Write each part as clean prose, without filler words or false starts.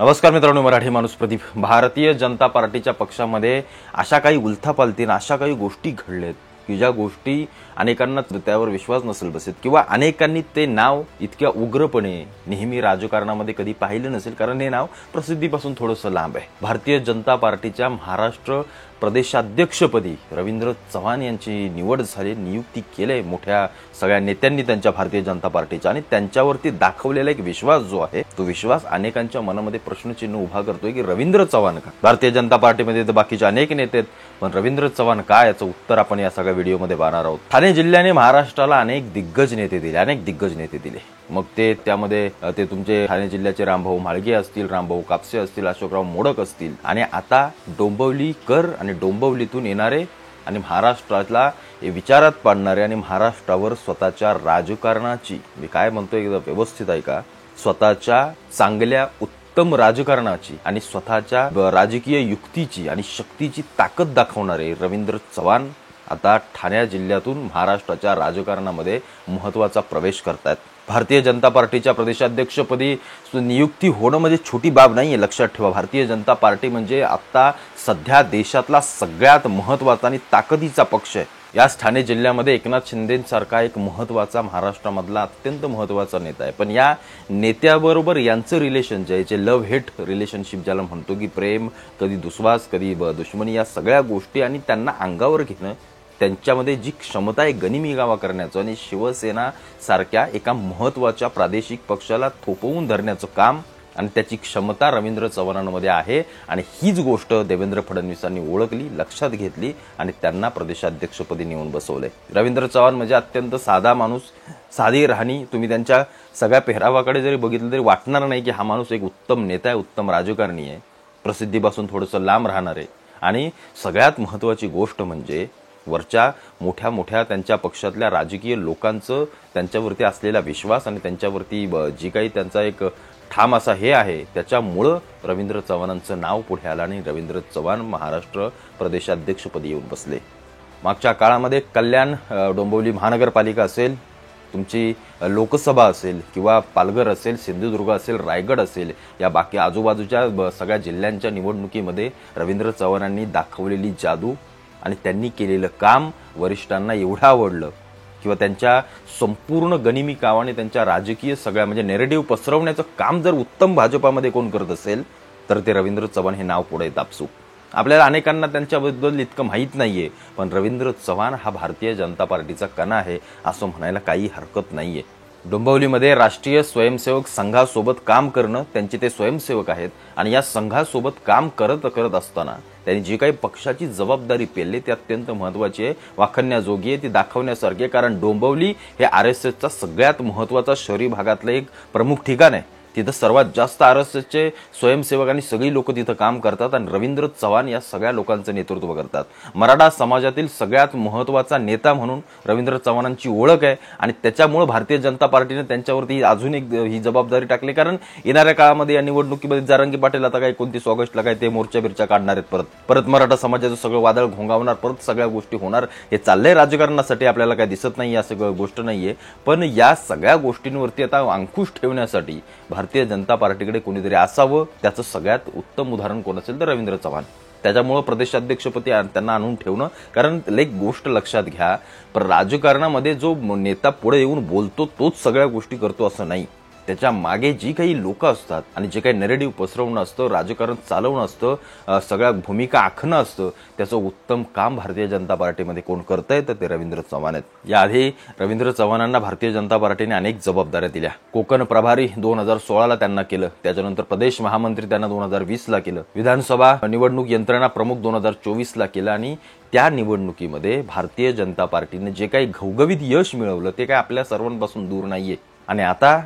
नमस्कार मित्रांनो, मराठी माणूस प्रदीप। भारतीय जनता पार्टीच्या पक्षामध्ये अशा काही उलथापालथीन अशा काही गोष्टी घडलेत की ज्या गोष्टी अनेकांना त्यावर विश्वास नसेल बसत किंवा अनेकांनी ते नाव इतक्या उग्रपणे नेहमी राजकारणामध्ये कधी पाहिलं नसेल, कारण हे नाव प्रसिद्धीपासून थोडंसं लांब आहे। भारतीय जनता पार्टीच्या महाराष्ट्र प्रदेशाध्यक्षपदी रवींद्र चव्हाण यांची निवड झाली, नियुक्ती केली मोठ्या सगळ्या नेत्यांनी त्यांच्या भारतीय जनता पार्टीच्या, आणि त्यांच्यावरती दाखवलेला एक विश्वास जो आहे तो विश्वास अनेकांच्या मनामध्ये प्रश्नचिन्ह उभा करतोय की रवींद्र चव्हाण का? भारतीय जनता पार्टीमध्ये तर बाकीचे अनेक नेते आहेत, पण रवींद्र चव्हाण का, याचं उत्तर आपण या सगळ्या व्हिडिओमध्ये पाहणार आहोत। ठाणे जिल्ह्याने महाराष्ट्राला अनेक दिग्गज नेते दिले, मग त्यामध्ये तुमचे ठाणे जिल्ह्याचे रामभाऊ म्हाळगे असतील, रामभाऊ कापसे असतील, अशोकराव मोडक असतील, आणि आता डोंबिवलीकर आणि डोंबिवलीतून येणारे आणि महाराष्ट्राला विचारात पाडणारे आणि महाराष्ट्रावर स्वतःच्या राजकारणाची, मी काय म्हणतोय एकदम व्यवस्थित आहे का, स्वतःच्या चांगल्या उत्तम राजकारणाची आणि स्वतःच्या राजकीय युक्तीची आणि शक्तीची ताकद दाखवणारे रवींद्र चव्हाण आता ठाणे जिल्ह्यातून महाराष्ट्राच्या राजकारणामध्ये महत्त्वाचा प्रवेश करतात। भारतीय जनता पार्टीच्या प्रदेशाध्यक्षपदी नियुक्ती होणं म्हणजे छोटी बाब नाहीये, लक्षात ठेवा। भारतीय जनता पार्टी म्हणजे आता सध्या देशातला सगळ्यात महत्त्वाचा आणि ताकदीचा पक्ष आहे। याच ठाणे जिल्ह्यामध्ये एकनाथ शिंदेंसारखा एक महत्त्वाचा महाराष्ट्रामधला अत्यंत महत्त्वाचा नेता आहे, पण या नेत्याबरोबर यांचं रिलेशन जे लव्ह हेट रिलेशनशिप ज्याला म्हणतो, की प्रेम, कधी दुस्वास, कधी दुश्मनी, या सगळ्या गोष्टी आणि त्यांना अंगावर घेणं, त्यांच्यामध्ये जी क्षमता आहे गनिमीगावा करण्याचं आणि शिवसेना सारख्या एका महत्त्वाच्या प्रादेशिक पक्षाला थोपवून धरण्याचं काम आणि त्याची क्षमता रवींद्र चव्हाणांमध्ये आहे, आणि हीच गोष्ट देवेंद्र फडणवीसांनी ओळखली, लक्षात घेतली आणि त्यांना प्रदेशाध्यक्षपदी नेऊन बसवले। रवींद्र चव्हाण म्हणजे अत्यंत साधा माणूस, साधी राहणी, तुम्ही त्यांच्या सगळ्या पेहरावाकडे जरी बघितलं तरी वाटणार नाही की हा माणूस एक उत्तम नेता आहे, उत्तम राजकारणी आहे, प्रसिद्धीपासून थोडंसं लांब राहणार आहे। आणि सगळ्यात महत्त्वाची गोष्ट म्हणजे वरच्या मोठ्या त्यांच्या पक्षातल्या राजकीय लोकांचं त्यांच्यावरती असलेला विश्वास आणि त्यांच्यावरती जी काही त्यांचा एक ठाम असा हे आहे, त्याच्यामुळं रवींद्र चव्हाणांचं नाव पुढे आलं आणि रवींद्र चव्हाण महाराष्ट्र प्रदेशाध्यक्षपदी येऊन बसले। मागच्या काळामध्ये कल्याण, डोंबिवली महानगरपालिका असेल, तुमची लोकसभा असेल किंवा पालघर असेल, सिंधुदुर्ग असेल, रायगड असेल, या बाकी आजूबाजूच्या सगळ्या जिल्ह्यांच्या निवडणुकीमध्ये रवींद्र चव्हाणांनी दाखवलेली जादू आणि त्यांनी केलेलं काम वरिष्ठांना एवढं आवडलं किंवा त्यांच्या संपूर्ण गनिमी कावाने त्यांच्या राजकीय सगळ्या म्हणजे नेरेटिव्ह पसरवण्याचं काम जर उत्तम भाजपामध्ये कोण करत असेल तर ते रवींद्र चव्हाण हे नाव पुढे दापसू। आपल्याला अनेकांना त्यांच्याबद्दल इतकं माहीत नाहीये, पण रवींद्र चव्हाण हा भारतीय जनता पार्टीचा कणा आहे असं म्हणायला काही हरकत नाहीये। डोंबिवलीमध्ये राष्ट्रीय स्वयंसेवक संघासोबत काम करणं, त्यांचे ते स्वयंसेवक आहेत, आणि या संघासोबत काम करत असताना त्यांनी जी काही पक्षाची जबाबदारी पेलली ती अत्यंत महत्त्वाची आहे, वाखण्याजोगी आहे, ती दाखवण्यासारखी आहे, कारण डोंबिवली हे RSSचा सगळ्यात महत्त्वाचा शहरी भागातलं एक प्रमुख ठिकाण आहे। तिथं सर्वात जास्त RSSचे स्वयंसेवक आणि सगळी लोक तिथं काम करतात आणि रवींद्र चव्हाण या सगळ्या लोकांचं नेतृत्व करतात। मराठा समाजातील सगळ्यात महत्त्वाचा नेता म्हणून रवींद्र चव्हाणांची ओळख आहे आणि त्याच्यामुळे भारतीय जनता पार्टीने त्यांच्यावरती अजून एक ही जबाबदारी टाकली, कारण येणाऱ्या काळामध्ये या निवडणुकीमध्ये जारंगी पाटील आता काय 29 ऑगस्टला काय ते मोर्चा बिर्चा काढणार आहेत, परत मराठा समाजाचं सगळं वादळ घोंगावणार, परत सगळ्या गोष्टी होणार। हे चाललंय राजकारणासाठी, आपल्याला काय दिसत नाही असं गोष्ट नाहीये, पण या सगळ्या गोष्टींवरती आता अंकुश ठेवण्यासाठी भारतीय जनता पार्टीकडे कोणीतरी असावं। त्याचं सगळ्यात उत्तम उदाहरण कोण असेल तर रवींद्र चव्हाण। त्याच्यामुळे प्रदेशाध्यक्षपदी त्यांना आणून ठेवणं, कारण एक गोष्ट लक्षात घ्या, पण राजकारणामध्ये जो नेता पुढे येऊन बोलतो तोच सगळ्या गोष्टी करतो असं नाही, त्याच्या मागे जी काही लोक असतात आणि जे काही नेरेटिव्ह पसरवणं असतं, राजकारण चालवणं असतं, सगळ्या भूमिका आखणं असतं, त्याचं उत्तम काम भारतीय जनता पार्टीमध्ये कोण करतंय तर ते रवींद्र चव्हाण आहेत। याआधी रवींद्र चव्हाणांना भारतीय जनता पार्टीने अनेक जबाबदाऱ्या दिल्या। कोकण प्रभारी 2016ला त्यांना केलं, त्याच्यानंतर प्रदेश महामंत्री त्यांना 2020ला केलं, विधानसभा निवडणूक यंत्रणा प्रमुख 2024ला केलं, आणि त्या निवडणुकीमध्ये भारतीय जनता पार्टीने जे काही घवघवीत यश मिळवलं ते काय आपल्या सर्वांपासून दूर नाहीये, आणि आता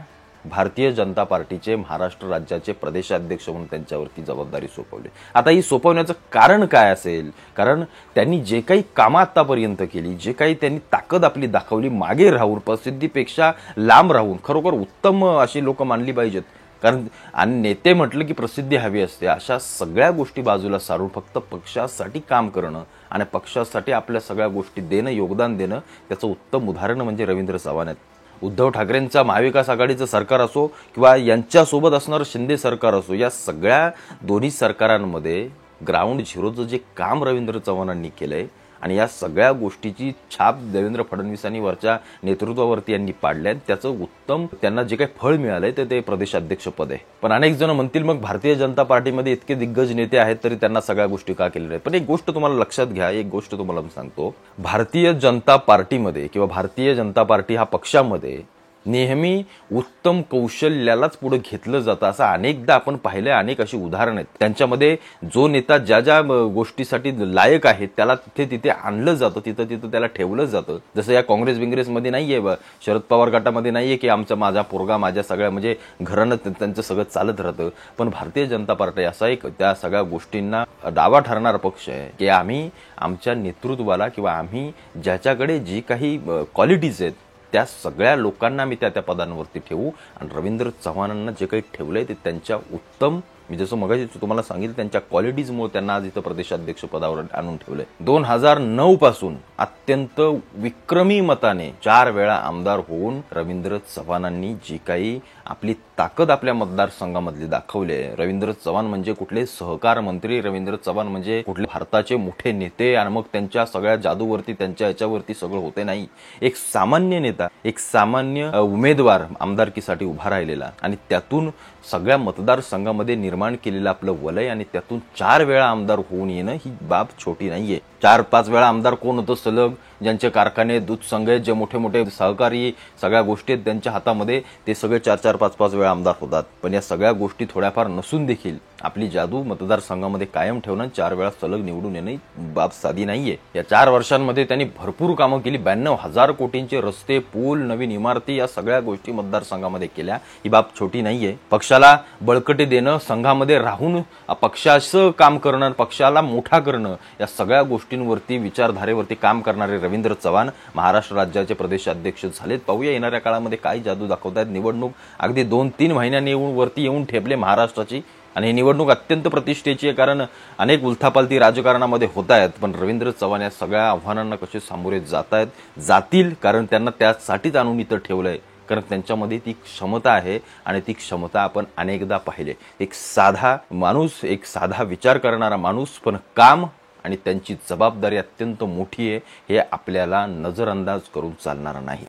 भारतीय जनता पार्टीचे महाराष्ट्र राज्याचे प्रदेशाध्यक्ष म्हणून त्यांच्यावरती जबाबदारी सोपवली। आता ही सोपवण्याचं कारण काय असेल, कारण त्यांनी जे काही कामं आतापर्यंत केली, जे काही त्यांनी ताकद आपली दाखवली, मागे राहून प्रसिद्धीपेक्षा लांब राहून खरोखर उत्तम अशी लोक मानली पाहिजेत, कारण आणि नेते म्हटलं की प्रसिद्धी हवी असते, अशा सगळ्या गोष्टी बाजूला सारून फक्त पक्षासाठी काम करणं आणि पक्षासाठी आपल्या सगळ्या गोष्टी देणं, योगदान देणं, त्याचं उत्तम उदाहरण म्हणजे रवींद्र चव्हाण आहेत। उद्धव ठाकरेंचा महाविकास आघाडीचं सरकार असो किंवा यांच्यासोबत असणारं शिंदे सरकार असो, या सगळ्या दोन्ही सरकारांमध्ये ग्राउंड झिरोचं जे काम रवींद्र चव्हाणांनी केलंय आणि या सगळ्या गोष्टीची छाप देवेंद्र फडणवीसांनी वरच्या नेतृत्वावरती यांनी पाडल्या, त्याचं उत्तम त्यांना जे काही फळ मिळालंय ते प्रदेशाध्यक्षपद आहे. पण अनेक जण म्हणतील मग भारतीय जनता पार्टीमध्ये इतके दिग्गज नेते आहेत तरी त्यांना सगळ्या गोष्टी का केलेल्या आहेत. पण एक गोष्ट तुम्हाला लक्षात घ्या, एक गोष्ट तुम्हाला सांगतो, भारतीय जनता पार्टीमध्ये किंवा भारतीय जनता पार्टी हा पक्षामध्ये नेहमी उत्तम कौशल्यालाच पुढे घेतलं जातं असं अनेकदा आपण पाहिलंय. अनेक अशी उदाहरणं आहेत. त्यांच्यामध्ये जो नेता ज्या ज्या गोष्टीसाठी लायक आहे त्याला तिथे आणलं जातं, तिथं त्याला ठेवलं जातं. जसं या काँग्रेसमध्ये नाहीये, शरद पवार गटामध्ये नाहीये की माझा पोरगा माझ्या सगळ्या म्हणजे घरानं त्यांचं सगळं चालत राहतं. पण भारतीय जनता पार्टी असा एक त्या सगळ्या गोष्टींना डावा ठरणारा पक्ष आहे की आम्ही आमच्या नेतृत्वाला किंवा आम्ही ज्याच्याकडे जी काही क्वालिटीज आहेत त्या सगळ्या लोकांना मी त्या पदांवरती ठेवू आणि रवींद्र चव्हाणांना जे काही ठेवलंय ते त्यांच्या उत्तम, मी जसं मगाशी तुम्हाला सांगितलं, त्यांच्या क्वालिटीजमुळे त्यांना आज इथं प्रदेशाध्यक्ष पदावर आणून ठेवलंय. 2009 पासून अत्यंत विक्रमी मताने 4 वेळा आमदार होऊन रवींद्र चव्हाणांनी जी काही आपली ताकद आपल्या मतदारसंघामधली दाखवली आहे. रवींद्र चव्हाण म्हणजे कुठले सहकार मंत्री, रवींद्र चव्हाण म्हणजे कुठले भारताचे मोठे नेते आणि मग त्यांच्या सगळ्या जादूवरती त्यांच्या याच्यावरती सगळं होते नाही. एक सामान्य नेता, एक सामान्य उमेदवार आमदारकीसाठी उभा राहिलेला आणि त्यातून सगळ्या मतदारसंघामध्ये निर्माण केलेलं आपलं वलय आणि त्यातून 4 वेळा आमदार होऊन येणं ही बाब छोटी नाहीये. 4-5 वेळा आमदार कोण होतं सलग, ज्यांचे कारखाने, दूध संघ, जे मोठे मोठे सहकारी सगळ्या गोष्टी आहेत त्यांच्या हातामध्ये, ते सगळे 4-4, 5-5 वेळा आमदार होतात. पण या सगळ्या गोष्टी थोड्याफार नसून देखील आपली जादू मतदारसंघामध्ये कायम ठेवणं, 4 वेळा सलग निवडून येणं बाब साधी नाहीये. या 4 वर्षांमध्ये त्यांनी भरपूर कामं केली. 92,000 कोटींचे रस्ते, पूल, नवीन इमारती या सगळ्या गोष्टी मतदारसंघामध्ये केल्या. ही बाब छोटी नाहीये. पक्षाला बळकटी देणं, संघामध्ये राहून पक्षाचं काम करणं, पक्षाला मोठा करणं, या सगळ्या गोष्टींवरती विचारधारेवरती काम करणारे रवींद्र चव्हाण महाराष्ट्र राज्याचे प्रदेशाध्यक्ष झालेत. पाहूया येणाऱ्या काळामध्ये काय जादू दाखवतायत. निवडणूक अगदी 2-3 महिन्यांनी वरती येऊन ठेपले महाराष्ट्राची आणि ही निवडणूक अत्यंत प्रतिष्ठेची आहे, कारण अनेक उलथापालथी राजकारणामध्ये होत आहेत. पण रवींद्र चव्हाण या सगळ्या आव्हानांना कसे सामोरे जातील, कारण त्यांना त्यासाठीच आणून इथं ठेवलंय, कारण त्यांच्यामध्ये ती क्षमता आहे आणि ती क्षमता आपण अनेकदा पाहिले. एक साधा माणूस, एक साधा विचार करणारा माणूस, पण काम आणि त्यांची जबाबदारी अत्यंत मोठी आहे, हे आपल्याला नजरअंदाज करून चालणार नाही.